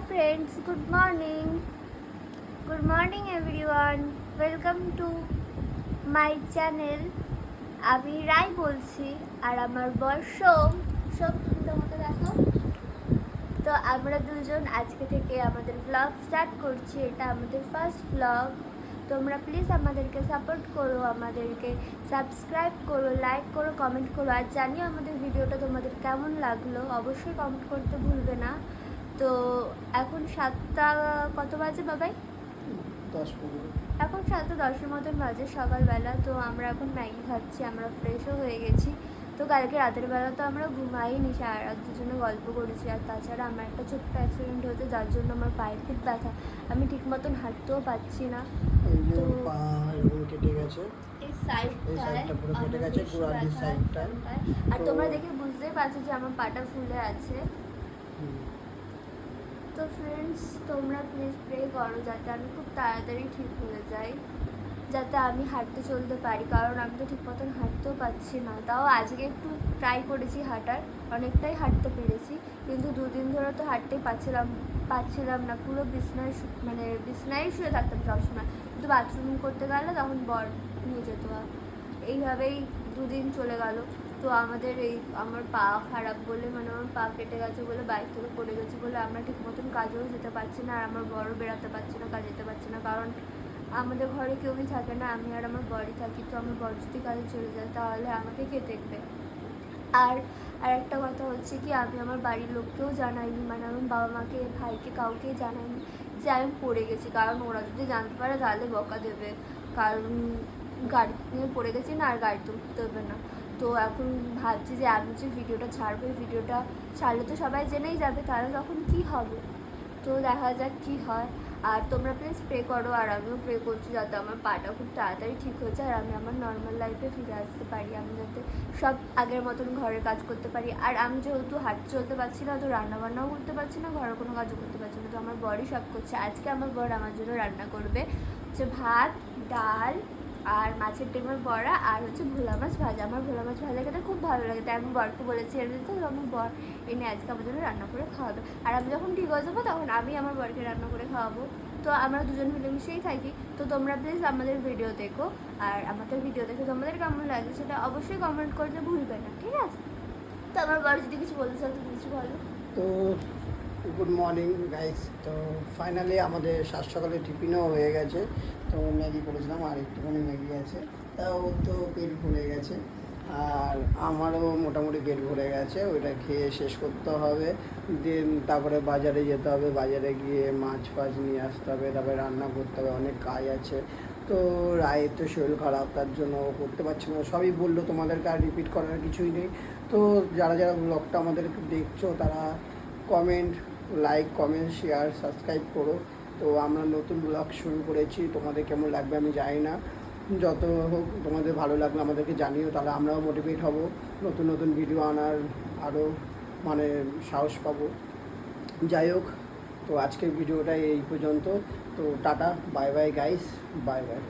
friends, good morning everyone. Welcome to my channel. আমি রাই বলছি আর আমার বয়স সব তুমি তোমাকে দেখো। তো আমরা দুজন আজকে থেকে আমাদের ব্লগ স্টার্ট করছি। এটা আমাদের ফার্স্ট ব্লগ। তোমরা প্লিজ আমাদেরকে সাপোর্ট করো, আমাদেরকে সাবস্ক্রাইব করো, লাইক করো, কমেন্ট করো, আর জানিও আমাদের ভিডিওটা তোমাদের কেমন লাগলো। অবশ্যই কমেন্ট করতে ভুলবে না। তো এখন 7টা কত বাজে বাবাই? 10-15 এখন 7:10 মতন বাজে সকালবেলা। তো আমরা এখন ম্যাগি খাচ্ছি, আমরা ফ্রেশও হয়ে গেছি। তো কালকে রাতের বেলা তো আমরা ঘুমাইনি, সারা রাত দুজনে গল্প করেছি। আর তাছাড়া আমার একটা ছোট্ট অ্যাক্সিডেন্ট হয়েছে, যার জন্য আমার পায়ে খুব ব্যথা। আমি ঠিক মতন হাঁটতেও পারছি না। তো কেটে গেছে, এই সাইডটা পুরো কেটে গেছে, গোড়ালির সাইডটা। আর তোমরা দেখে বুঝতেই পারছো যে আমার পাটা ফুলে আছে। তো ফ্রেন্ডস, তোমরা প্লিজ প্রে করো যাতে আমি খুব তাড়াতাড়ি ঠিক হয়ে যাই, যাতে আমি হাঁটতে চলতে পারি, কারণ আমি তো ঠিক মতন হাঁটতেও পারছি না। তাও আজকে একটু ট্রাই করেছি হাঁটার, অনেকটাই হাঁটতে পেরেছি, কিন্তু 2 দিন ধরে তো হাঁটতেই পারছিলাম না। পুরো বিছনায় শুয়ে থাকতাম সবসময়, কিন্তু বাথরুম করতে গেলে তখন বর নিয়ে যেত। এইভাবেই 2 দিন চলে গেল। তো আমার পা খারাপ বলে, আমার পা কেটে গেছে বলে, বাইক থেকে পড়ে গেছে বলে আমরা ঠিক মতন কাজেও যেতে পারছি না। আর আমার বড় বেরাতে পারছি না, কাজে যেতে পারছি না, কারণ আমাদের ঘরে কেউই থাকে না, আমি আর আমার বড়ই থাকি। তো আমার বড় যদি কাজে চলে যায় তাহলে আমাকে কে দেখবে? আর একটা কথা হচ্ছে কি, আমি আমার বাড়ির লোককেও জানাইনি, আমার বাবা মাকে, ভাইকে, কাউকেই জানাইনি যে আমি পড়ে গেছি, কারণ ওরা যদি জানতে পারে তাহলে বকা দেবে, কারণ গাড়ি নিয়ে পড়ে গেছি না, আর গাড়িতে উঠতে হবে না। তো এখন ভাবছি যে আমি যে ভিডিওটা ছাড়বো, এই ভিডিওটা ছাড়লে তো সবাই জেনেই যাবে, তাহলে তখন কি হবে? তো দেখা যাক কি হয়। আর তোমরা প্লিজ প্রে করো, আর আমিও প্রে করছি যাতে আমার পাটা খুব তাড়াতাড়ি ঠিক হয়ে যায়, আর আমি আমার নর্মাল লাইফে ফিরে আসতে পারি, আমি যাতে সব আগের মতন ঘরের কাজ করতে পারি। আর আমি যেহেতু হাঁটতে চলতে পারছি না, তো রান্নাবান্নাও করতে পারছি না, ঘরের কোনো কাজও করতে পারছি না। তো আমার বরই সব করছে। আজকে আমার বর আমার জন্য রান্না করবে হচ্ছে ভাত, ডাল, আর মাছের ডিমের বড়া, আর হচ্ছে ভোলা মাছ ভাজা। আমার ভোলা মাছ ভাজা খেতে খুব ভালো লাগে, তাই আমি বরকে বলেছি এনে দিতে। তো আমার বর এনে আজকে আমার জন্য রান্না করে খাওয়াবে। আর আমি যখন ঠিক হয়ে যাবো তখন আমি আমার বরকে রান্না করে খাওয়াবো। তো আমরা দুজন মিলেমিশেই থাকি। তো তোমরা প্লিজ আমাদের ভিডিও দেখো, আর আমাদের ভিডিও দেখে তোমাদের কেমন লাগে সেটা অবশ্যই কমেন্ট করতে ভুলবে না, ঠিক আছে? তো আমার বর যদি কিছু বলতে চাও তুমি কিছু বলো। তো গুড মর্নিং গাইস। তো ফাইনালি আমাদের সকালে টিফিনও হয়ে গেছে। তো ম্যাগি করেছিলাম, আর একটুখানি ম্যাগি আছে, তাও তো পেট ভরে গেছে। আর আমারও মোটামুটি পেট ভরে গেছে, ওইটা খেয়ে শেষ করতে হবে। দেন তারপরে বাজারে যেতে হবে, বাজারে গিয়ে মাছ ফাছ নিয়ে আসতে হবে, তারপরে রান্না করতে হবে, অনেক কাজ আছে। তো রায়ের তো শরীর খারাপ, তার জন্য করতে পারছি না। সবই বললো, তোমাদেরকে আর রিপিট করার কিছুই নেই। তো যারা ব্লগটা আমাদের দেখছো তারা কমেন্ট, শেয়ার, সাবস্ক্রাইব করো। তো আমরা নতুন ব্লগ শুরু করেছি, তোমাদের কেমন লাগবে আমি জানি না। যত হোক তোমাদের ভালো লাগলে আমাদেরকে জানিও, তাহলে আমরাও মোটিভেট হব নতুন ভিডিও আনার, আরও সাহস পাবো। যাই হোক, তো আজকের ভিডিওটা এই পর্যন্ত। তো tata, bye bye guys, bye bye.